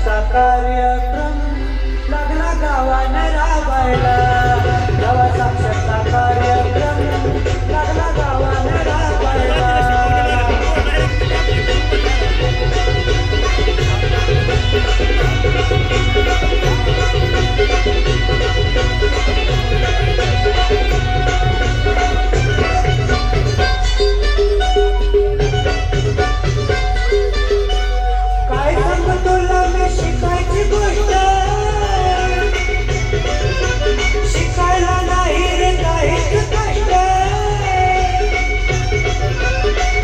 साक्षरता कार्यक्रम लागला गावाने राबायला. गावा साक्षरता कार्यक्रम लागला गावाने राबायला. काय सांगू तुला मी शिकायची गोष्ट, शिकायला नाही रे काहीच कष्ट.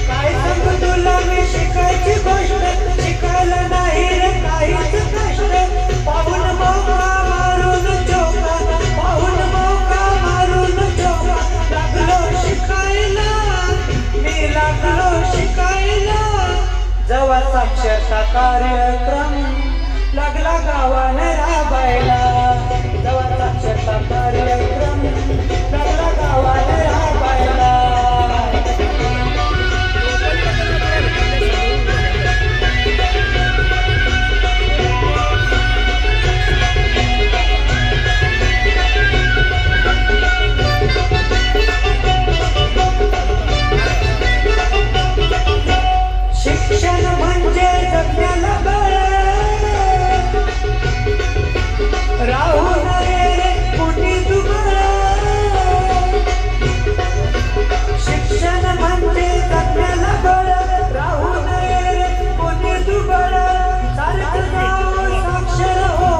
काय सांगू तुला मी शिकायची गोष्ट, शिकायला नाही रे काहीच कष्ट. पाहून मौका मारून चौका, पाहून मौका मारून चौका. लागलो शिकायला, मी लागलो शिकायला. जेव्हा साक्षरता कार्यक्रम लागला गावाने राबायला. जेव्हा साक्षरता कार्यक्रम लागला गावाने राबायला. शिक्षण म्हणजे जगण्याला बळ, राहू नये रे कुणी दुबळ. शिक्षण म्हणजे जगण्याला बळ, राहू नये रे कुणी दुबळ. सारखं जाऊ साक्षर हो,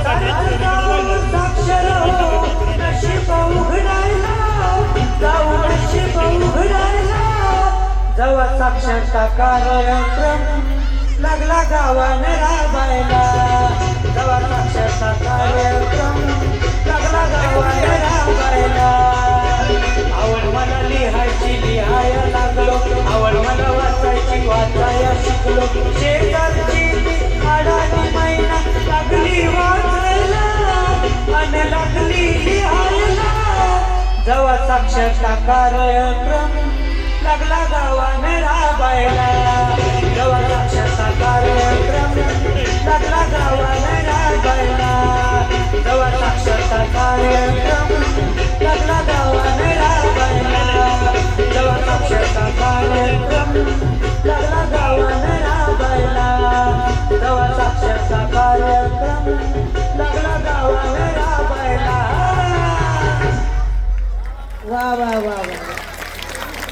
सारखं जाऊ साक्षर हो. नशीब उघडायला जाऊ, नशीब उघडायला. जेव्हा साक्षरता कार्यक्रम लागला गावाने राबायला. जेव्हा साक्षरता कार्यक्रम लागला गावाने राबायला. आवड मला लिहायची लिहायला लागलो, आवड मला वाचायची वाचायला शिकलो. शेजारची आडानी मैना लागली वाचायला आणि लागली लिहायला. जेव्हा साक्षरता कार्यक्रम लागला गावाने राबायला. जेव्हा साक्षरता कार्यक्रम लागला गावाने